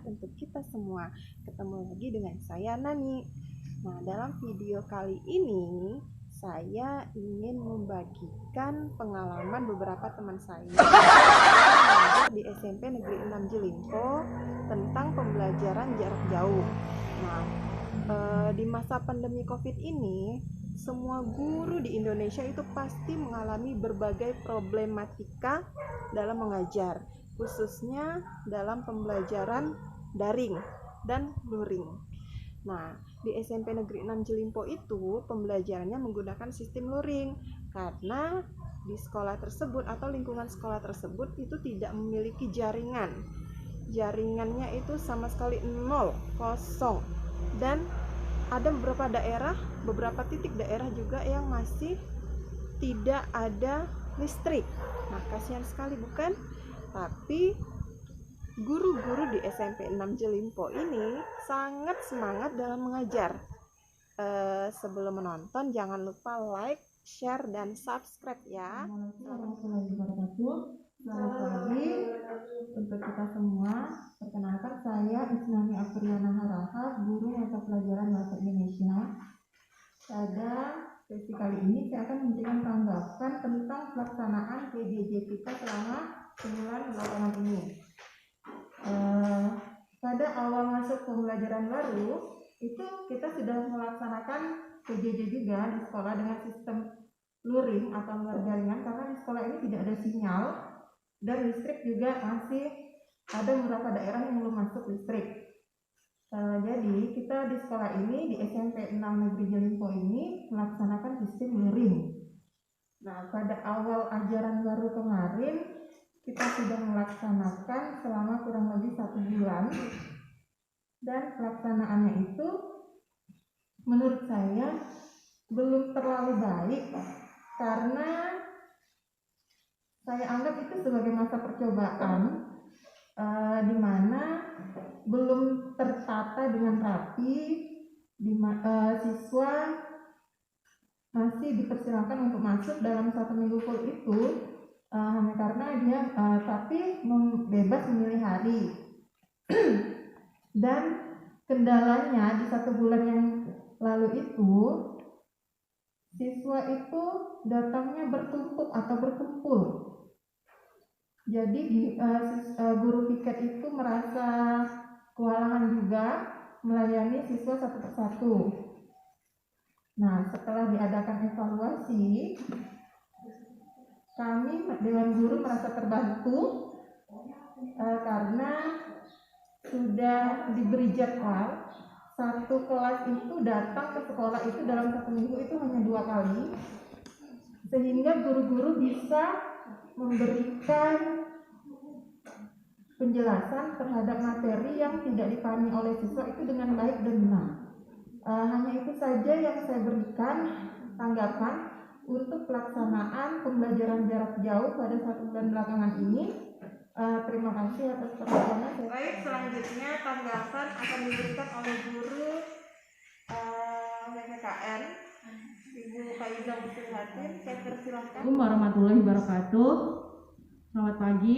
untuk kita semua. Ketemu lagi dengan saya Nani. Nah, dalam video kali ini saya ingin membagikan pengalaman beberapa teman saya yang belajar di SMP Negeri 6 Jelimpo tentang pembelajaran jarak jauh. Nah, di masa pandemi COVID ini, semua guru di Indonesia itu pasti mengalami berbagai problematika dalam mengajar, khususnya dalam pembelajaran daring dan luring. Nah, di SMP Negeri 6 Jelimpo itu pembelajarannya menggunakan sistem luring karena di sekolah tersebut atau lingkungan sekolah tersebut itu tidak memiliki jaringan. Jaringannya itu sama sekali nol, kosong. Dan ada beberapa titik daerah juga yang masih tidak ada listrik. Nah, kasihan sekali bukan? Tapi guru-guru di SMP 6 Jelimpo ini sangat semangat dalam mengajar. Sebelum menonton jangan lupa like, share, dan subscribe ya. Assalamualaikum warahmatullahi wabarakatuh. Selamat pagi untuk kita semua. Perkenalkan, saya Isnani Afriana Harahap, guru mata pelajaran bahasa Indonesia. Pada sesi kali ini saya akan memberikan tanggapan tentang pelaksanaan PJJ kita selama sebulan belakangan ini. Pada awal masuk pembelajaran baru itu kita sudah melaksanakan PJJ juga di sekolah dengan sistem luring atau luar jaringan, karena di sekolah ini tidak ada sinyal dan listrik juga masih ada beberapa daerah yang belum masuk listrik. Jadi kita di sekolah ini di SMP 6 Negeri Jelimpo ini melaksanakan sistem luring. Nah, pada awal ajaran baru kemarin kita sudah melaksanakan selama kurang lebih 1 bulan, dan pelaksanaannya itu menurut saya belum terlalu baik karena saya anggap itu sebagai masa percobaan, di mana belum tertata dengan rapi, siswa masih dipersilakan untuk masuk dalam 1 minggu full itu hanya karena dia tapi bebas memilih hari. Dan kendalanya di 1 bulan yang lalu itu siswa itu datangnya bertumpuk atau berkumpul. Jadi guru piket itu merasa kewalahan juga melayani siswa satu persatu. Nah, setelah diadakan evaluasi, kami Dewan Guru merasa terbantu karena sudah diberi jadwal satu kelas itu datang ke sekolah itu dalam 1 minggu itu hanya 2 kali, sehingga guru-guru bisa memberikan penjelasan terhadap materi yang tidak dipahami oleh siswa itu dengan baik dan benar. Hanya itu saja yang saya berikan tanggapan untuk pelaksanaan pembelajaran jarak jauh pada 1 bulan belakangan ini. Terima kasih atas perhatiannya. Baik, selanjutnya tanggapan akan diberikan oleh guru PPKN, Ibu Faiza Busul Hatim. Saya persilahkan. Assalamualaikum warahmatullahi wabarakatuh. Selamat pagi.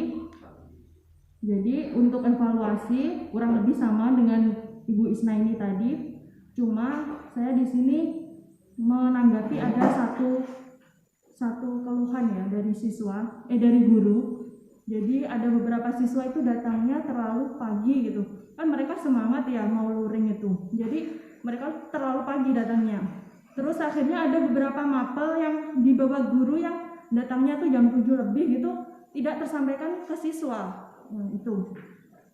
Jadi untuk evaluasi kurang lebih sama dengan Ibu Isna ini tadi. Cuma saya di sini menanggapi ada satu keluhan ya dari guru. Jadi ada beberapa siswa itu datangnya terlalu pagi gitu. Kan mereka semangat ya mau luring itu. Jadi mereka terlalu pagi datangnya. Terus akhirnya ada beberapa mapel yang dibawa guru yang datangnya tuh jam 7 lebih gitu, tidak tersampaikan ke siswa. Itu.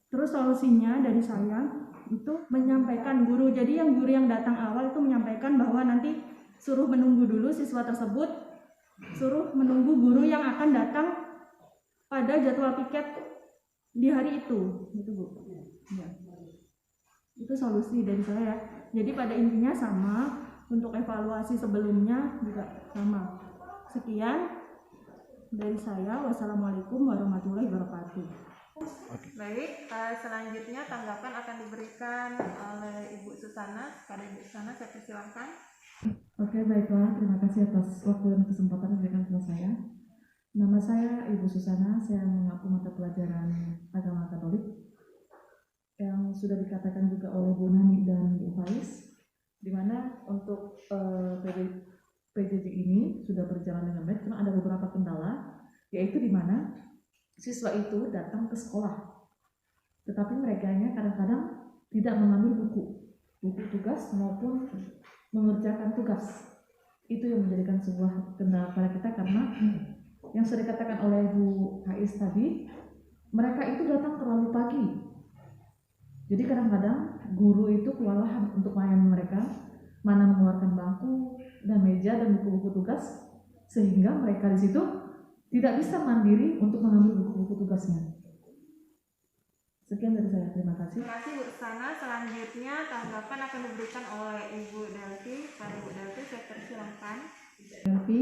Terus solusinya dari saya itu menyampaikan guru. Jadi yang guru yang datang awal itu menyampaikan bahwa nanti suruh menunggu dulu siswa tersebut, suruh menunggu guru yang akan datang pada jadwal piket di hari itu, gitu Bu. Ya. Itu solusi dari saya. Jadi pada intinya sama, untuk evaluasi sebelumnya juga sama. Sekian dari saya. Wassalamualaikum warahmatullahi wabarakatuh. Baik, selanjutnya tanggapan akan diberikan oleh Ibu Susana. Pada Ibu Susana, saya persilahkan. Oke, baiklah. Terima kasih atas waktu dan kesempatan yang diberikan kepada saya. Nama saya Ibu Susana, saya mengaku mata pelajaran agama Katolik. yang sudah dikatakan juga oleh Bu Nani dan Bu Faiz, di mana untuk PJJ ini sudah berjalan dengan baik, cuma ada beberapa kendala, yaitu di mana siswa itu datang ke sekolah, tetapi mereka kadang-kadang tidak mengambil buku tugas maupun mengerjakan tugas. Itu yang menjadikan sebuah kendala pada kita, karena yang sudah dikatakan oleh Bu Faiz tadi, mereka itu datang terlalu pagi. Jadi kadang-kadang guru itu kewalahan untuk melayani mereka, mana mengeluarkan bangku dan meja dan buku-buku tugas, sehingga mereka di situ tidak bisa mandiri untuk mengambil buku-buku tugasnya. Sekian dari saya, terima kasih. Terima kasih Bu Sana. Selanjutnya tanggapan akan diberikan oleh Ibu Delvi. Pada Bu Delvi, saya persilahkan. Delvi,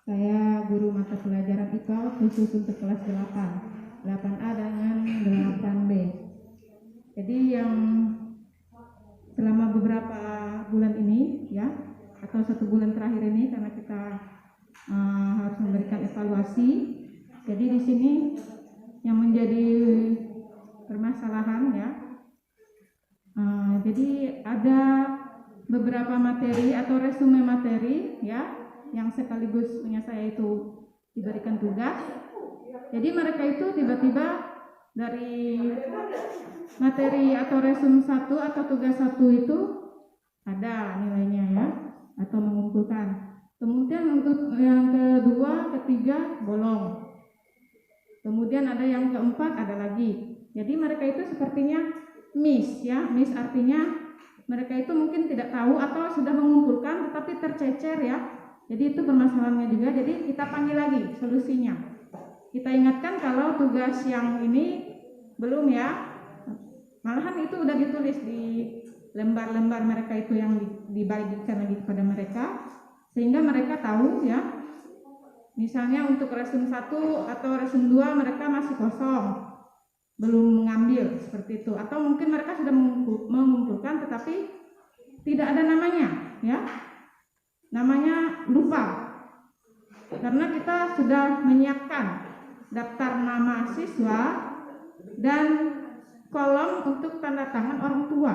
saya guru mata pelajaran IPA khusus untuk kelas 8A dengan 8B. Jadi yang selama beberapa bulan ini ya, atau 1 bulan terakhir ini, karena kita harus memberikan evaluasi. Jadi di sini yang menjadi permasalahan ya, jadi ada beberapa materi atau resume materi ya, yang sekaligus punya saya itu diberikan tugas. Jadi mereka itu tiba-tiba dari materi atau resume 1 atau tugas 1 itu ada nilainya ya, atau mengumpulkan. Kemudian untuk yang kedua, ketiga bolong. Kemudian ada yang keempat ada lagi. Jadi mereka itu sepertinya miss ya, miss artinya mereka itu mungkin tidak tahu atau sudah mengumpulkan tetapi tercecer ya. Jadi itu permasalahannya juga. Jadi kita panggil lagi solusinya. Kita ingatkan kalau tugas yang ini belum ya. Malahan itu udah ditulis di lembar-lembar mereka itu yang dibagikan lagi kepada mereka, sehingga mereka tahu ya. Misalnya untuk resume 1 atau resume 2 mereka masih kosong, belum mengambil seperti itu, atau mungkin mereka sudah mengumpulkan tetapi tidak ada namanya ya, namanya lupa, karena kita sudah menyiapkan daftar nama siswa dan kolom untuk tanda tangan orang tua.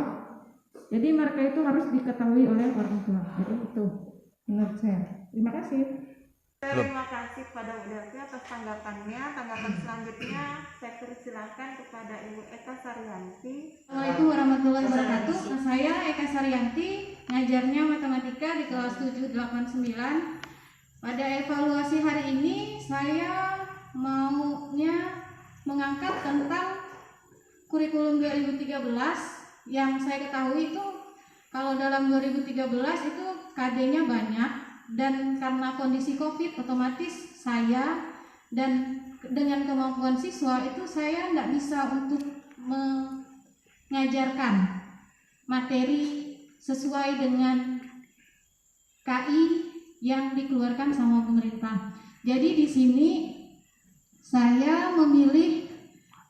Jadi mereka itu harus diketahui oleh orang tua. Jadi itu menurut saya. Terima kasih. Terima kasih kepada Bu Delvi atas tanggapannya. Tanggapan selanjutnya saya persilahkan kepada Ibu Eka Saryanti. Assalamualaikum warahmatullahi wabarakatuh. Saya Eka Saryanti, ngajarnya matematika di kelas 789. Pada evaluasi hari ini saya maunya mengangkat tentang kurikulum 2013. Yang saya ketahui itu kalau dalam 2013 itu KD-nya banyak, dan karena kondisi COVID otomatis saya dan dengan kemampuan siswa itu saya nggak bisa untuk mengajarkan materi sesuai dengan KI yang dikeluarkan sama pemerintah. Jadi di sini saya memilih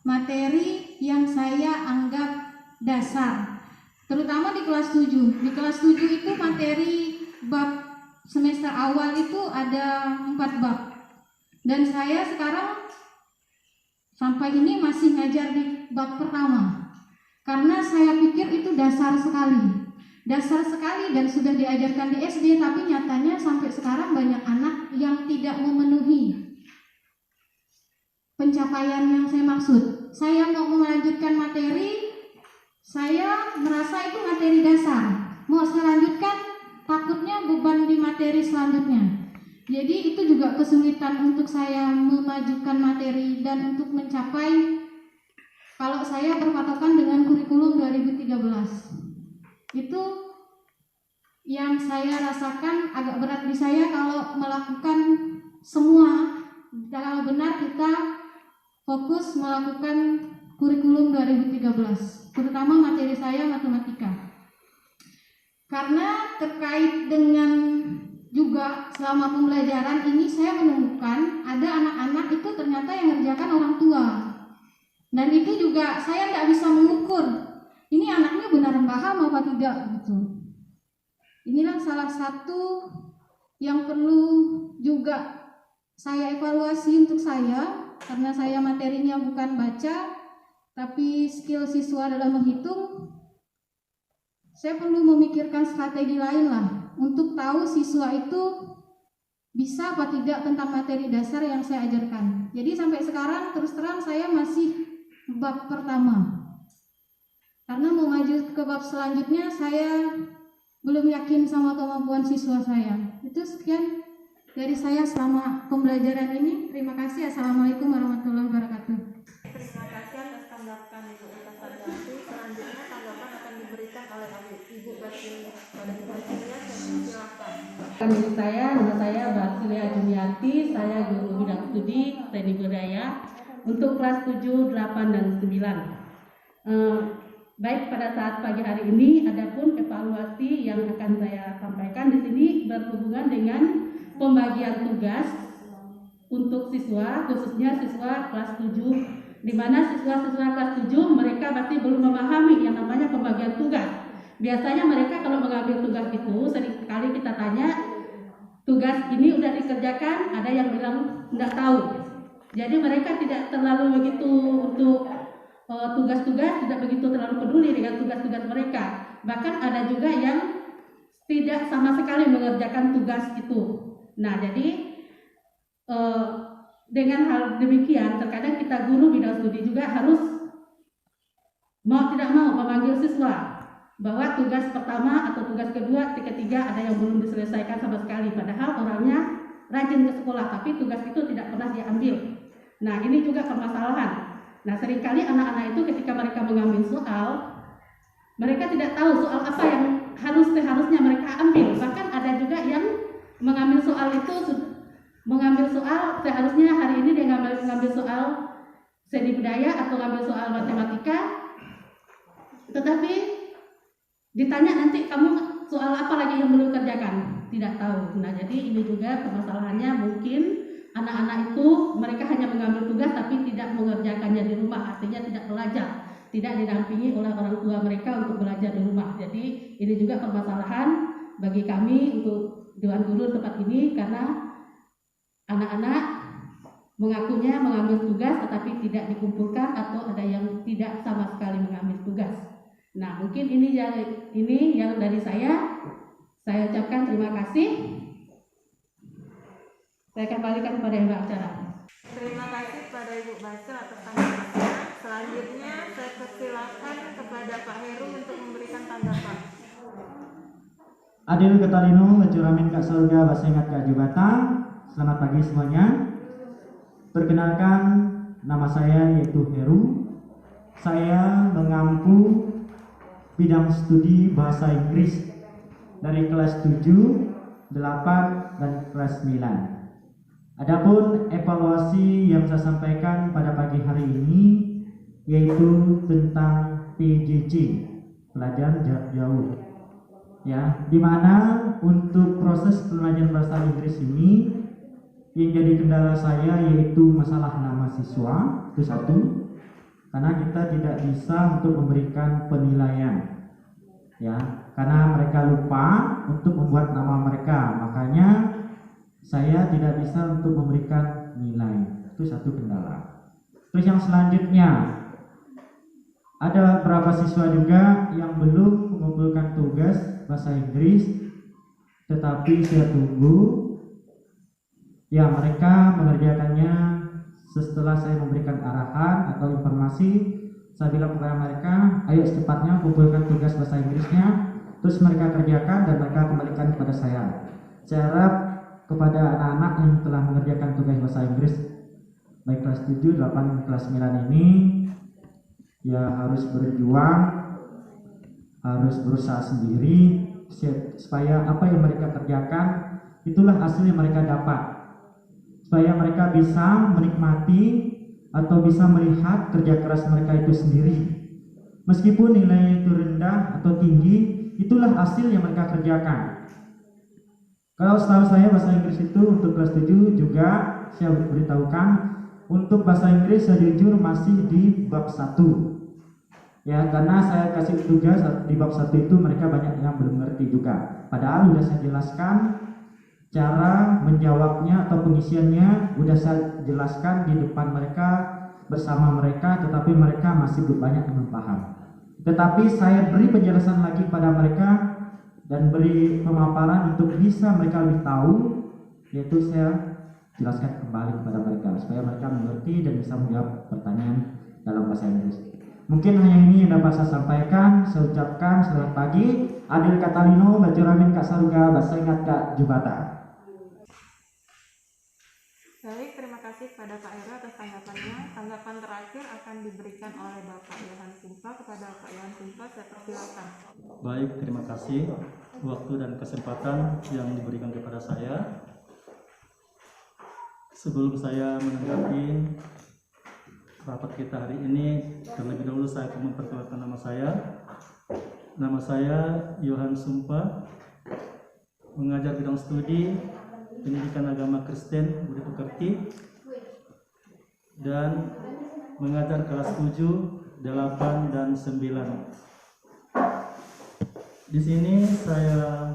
materi yang saya anggap dasar, terutama di kelas 7. Di kelas 7 itu materi bab semester awal itu ada 4 bab, dan saya sekarang sampai ini masih ngajar di bab pertama karena saya pikir itu dasar sekali dan sudah diajarkan di SD, tapi nyatanya sampai sekarang banyak anak yang tidak memenuhi pencapaian yang saya maksud. Saya mau melanjutkan materi, saya merasa itu materi dasar, mau saya lanjutkan takutnya beban di materi selanjutnya. Jadi itu juga kesulitan untuk saya memajukan materi dan untuk mencapai, kalau saya berpatokan dengan kurikulum 2013. Itu yang saya rasakan agak berat di saya kalau melakukan semua. Kalau benar kita fokus melakukan kurikulum 2013, terutama materi saya matematika. Karena terkait dengan juga selama pembelajaran ini saya menemukan ada anak-anak itu ternyata yang mengerjakan orang tua, dan itu juga saya nggak bisa mengukur ini anaknya benar paham apa tidak gitu. Inilah salah satu yang perlu juga saya evaluasi untuk saya, karena saya materinya bukan baca, Tapi skill siswa dalam menghitung, saya perlu memikirkan strategi lain lah untuk tahu siswa itu bisa apa tidak tentang materi dasar yang saya ajarkan. Jadi sampai sekarang terus terang saya masih bab pertama. Karena mau maju ke bab selanjutnya saya belum yakin sama kemampuan siswa saya. Itu sekian dari saya selama pembelajaran ini. Terima kasih. Assalamualaikum warahmatullahi wabarakatuh. Terima kasih atas tanggapan Ibu Utasanti. Selanjutnya tanggapan akan diberikan oleh Ibu Basilia. Pada Ibu Basilia, silakan. Nama saya Basilia Juniarti, saya guru bidang studi seni budaya untuk kelas 7, 8, dan 9. Baik, pada saat pagi hari ini adapun evaluasi yang akan saya sampaikan di sini berhubungan dengan pembagian tugas untuk siswa, khususnya siswa kelas 7, di mana siswa-siswa kelas 7 mereka masih belum memahami yang namanya pembagian tugas. Biasanya mereka kalau mengambil tugas itu seringkali kita tanya, tugas ini udah dikerjakan, ada yang bilang nggak tahu. Jadi mereka tidak terlalu begitu untuk tugas-tugas, tidak begitu terlalu peduli dengan tugas-tugas mereka. Bahkan ada juga yang tidak sama sekali mengerjakan tugas itu. Nah, jadi dengan hal demikian, terkadang kita guru bidang studi juga harus mau tidak mau memanggil siswa bahwa tugas pertama atau tugas kedua, ketiga ada yang belum diselesaikan sama sekali. Padahal orangnya rajin ke sekolah, tapi tugas itu tidak pernah diambil. Nah, ini juga permasalahan. Nah, seringkali anak-anak itu ketika mereka mengambil soal, mereka tidak tahu soal apa yang seharusnya mereka ambil. Bahkan ada juga yang mengambil soal seharusnya hari ini dia mengambil soal seni budaya atau ngambil soal matematika, tetapi ditanya nanti kamu soal apa lagi yang belum kerjakan, tidak tahu. Nah, jadi ini juga permasalahannya, mungkin anak-anak itu mereka hanya mengambil tugas tapi tidak mengerjakannya di rumah, artinya tidak belajar, tidak didampingi oleh orang tua mereka untuk belajar di rumah. Jadi ini juga permasalahan bagi kami untuk Dewan Guru tempat ini, karena anak-anak mengakunya mengambil tugas tetapi tidak dikumpulkan atau ada yang tidak sama sekali mengambil tugas. Nah, mungkin ini yang dari saya ucapkan terima kasih. Saya kembalikan kepada Mbak Acara. Terima kasih kepada Ibu Basel atas tanggapannya. Selanjutnya saya persilakan kepada Pak Heru untuk memberikan tanggapan. Adil Ketalino, Ngecuramin Kak Surga, Bahasa Ingat Kak Jubatang. Selamat pagi semuanya. Perkenalkan, nama saya yaitu Heru. Saya mengampu bidang studi Bahasa Inggris dari kelas 7, 8, dan kelas 9. Adapun evaluasi yang saya sampaikan pada pagi hari ini yaitu tentang PJJ, pelajaran jarak jauh. Ya, di mana untuk proses pembelajaran bahasa Inggris ini yang jadi kendala saya yaitu masalah nama siswa, itu satu. Karena kita tidak bisa untuk memberikan penilaian. Ya, karena mereka lupa untuk membuat nama mereka, makanya saya tidak bisa untuk memberikan nilai. Itu satu kendala. Terus yang selanjutnya, ada beberapa siswa juga yang belum mengumpulkan tugas bahasa Inggris, tetapi saya tunggu ya mereka mengerjakannya setelah saya memberikan arahan atau informasi. Saya bilang kepada mereka, ayo secepatnya kumpulkan tugas bahasa Inggrisnya, terus mereka kerjakan dan mereka kembalikan kepada saya. Saya harap kepada anak-anak yang telah mengerjakan tugas bahasa Inggris baik kelas 7, 8, kelas 9 ini ya harus berjuang, harus berusaha sendiri supaya apa yang mereka kerjakan itulah hasil yang mereka dapat, supaya mereka bisa menikmati atau bisa melihat kerja keras mereka itu sendiri. Meskipun nilai itu rendah atau tinggi, itulah hasil yang mereka kerjakan. Kalau setahu saya bahasa Inggris itu untuk kelas 7 juga saya beritahukan untuk bahasa Inggris saya jujur masih di bab 1. Ya, karena saya kasih tugas di bab 1 itu mereka banyak yang belum ngerti juga. Padahal sudah saya jelaskan cara menjawabnya atau pengisiannya, sudah saya jelaskan di depan mereka bersama mereka, tetapi mereka masih belum banyak yang paham. Tetapi saya beri penjelasan lagi pada mereka dan beri pemaparan untuk bisa mereka lebih tahu, yaitu saya jelaskan kembali kepada mereka supaya mereka mengerti dan bisa menjawab pertanyaan dalam bahasa Inggris. Mungkin hanya ini yang dapat saya sampaikan. Saya ucapkan selamat pagi. Adil Katalino, Bacuramin Kak Saruga, Bahasa Ingat Kak Jubata. Baik, terima kasih kepada Pak Heru atas tanggapannya. Tanggapan terakhir akan diberikan oleh Bapak Yohan Sumpa. Kepada Bapak Yohan Sumpa, saya persilakan. Baik, terima kasih waktu dan kesempatan yang diberikan kepada saya. Sebelum saya menanggapi rapat kita hari ini, terlebih dahulu saya akan memperkenalkan nama saya. Nama saya Yohan Sumpa, mengajar bidang studi pendidikan agama Kristen Budi Pekerti dan mengajar kelas 7, 8, dan 9. Di sini saya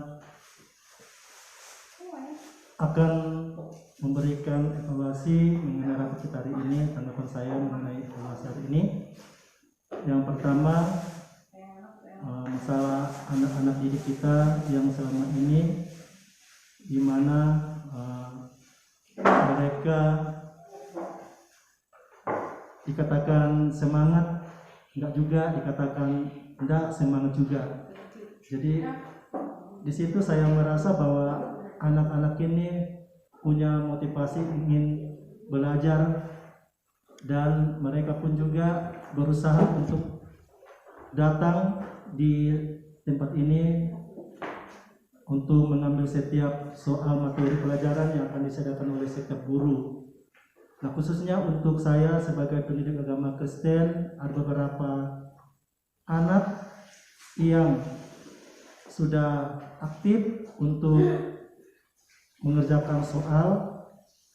akan memberikan evaluasi mengenai rapat kita hari ini, tanggapan saya mengenai evaluasi hari ini. Yang pertama, masalah anak-anak didik kita yang selama ini di mana mereka dikatakan semangat, enggak juga dikatakan enggak semangat juga. Jadi di situ saya merasa bahwa anak-anak ini punya motivasi ingin belajar dan mereka pun juga berusaha untuk datang di tempat ini untuk mengambil setiap soal materi pelajaran yang akan disediakan oleh setiap guru. Nah, khususnya untuk saya sebagai pendidik agama Kristen, ada beberapa anak yang sudah aktif untuk mengerjakan soal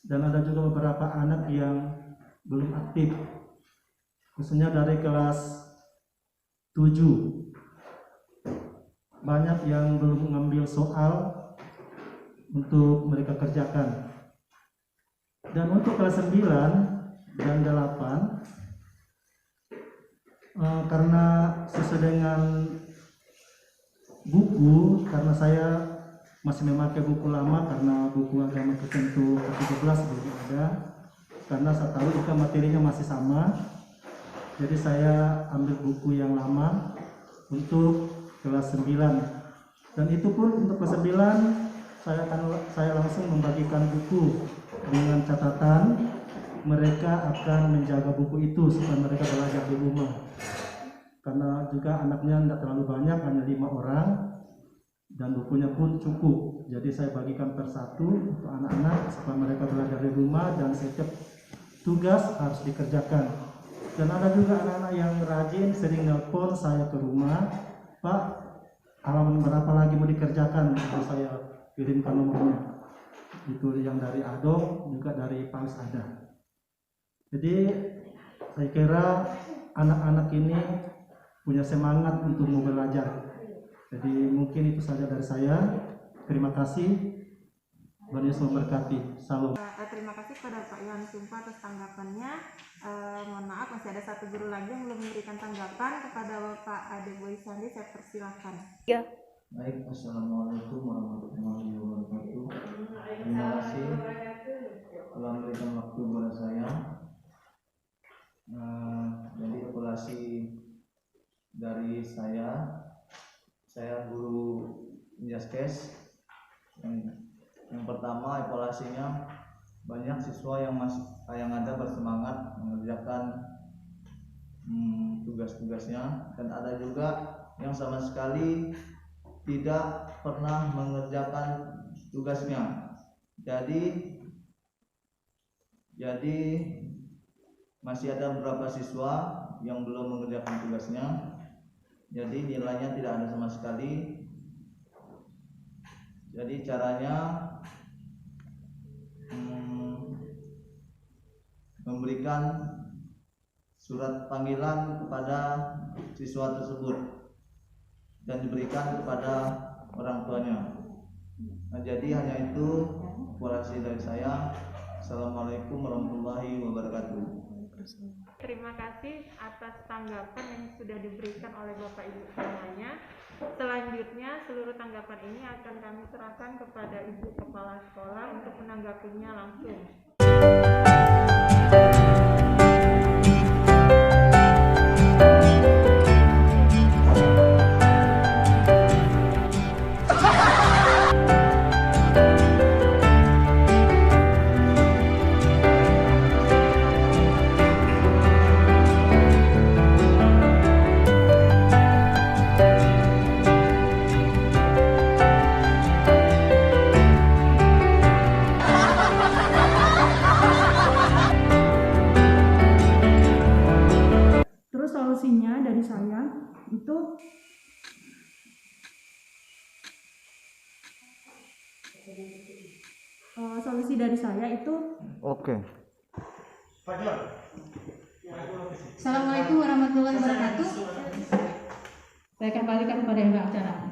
dan ada juga beberapa anak yang belum aktif, khususnya dari kelas 7. Banyak yang belum mengambil soal untuk mereka kerjakan. Dan untuk kelas 9 dan 8, karena sesuai dengan buku, karena saya masih memakai buku lama karena buku agama Kristen itu ke-17 belum ada, karena saya tahu jika materinya masih sama, jadi saya ambil buku yang lama untuk kelas 9. Dan itu pun untuk kelas 9 saya langsung membagikan buku dengan catatan mereka akan menjaga buku itu supaya mereka belajar di rumah, karena juga anaknya tidak terlalu banyak, hanya 5 orang dan bukunya pun cukup. Jadi saya bagikan per satu untuk anak-anak supaya mereka belajar di rumah dan setiap tugas harus dikerjakan. Dan ada juga anak-anak yang rajin sering nelpon saya ke rumah, Pak, halaman berapa lagi mau dikerjakan? Lalu saya kirimkan nomornya. Itu yang dari Adong, juga dari Paus ada. Jadi saya kira anak-anak ini punya semangat untuk mau belajar. Jadi mungkin itu saja dari saya. Terima kasih. Tuhan Yesus memberkati. Salam. Terima kasih kepada Pak Yohan Sumpa atas tanggapannya. Mohon maaf, masih ada satu guru lagi yang belum memberikan tanggapan. Kepada Bapak Ade Boy Sandi, saya persilakan. Baik, assalamualaikum warahmatullahi wabarakatuh. Terima kasih telah memberikan waktu kepada saya. Jadi evaluasi dari saya guru Injaskes. Yang pertama, evaluasinya banyak siswa yang ada bersemangat mengerjakan tugas-tugasnya, dan ada juga yang sama sekali tidak pernah mengerjakan tugasnya. Jadi masih ada beberapa siswa yang belum mengerjakan tugasnya. Jadi nilainya tidak ada sama sekali. Jadi caranya memberikan surat panggilan kepada siswa tersebut dan diberikan kepada orang tuanya. Nah, jadi hanya itu evaluasi dari saya. Assalamualaikum warahmatullahi wabarakatuh. Terima kasih atas tanggapan yang sudah diberikan oleh Bapak Ibu semuanya. Selanjutnya seluruh tanggapan ini akan kami serahkan kepada Ibu Kepala Sekolah untuk menanggapinya langsung. Terus solusinya dari saya itu solusi dari saya itu Oke. Assalamualaikum warahmatullahi wabarakatuh. Saya kembalikan kepada yang acara.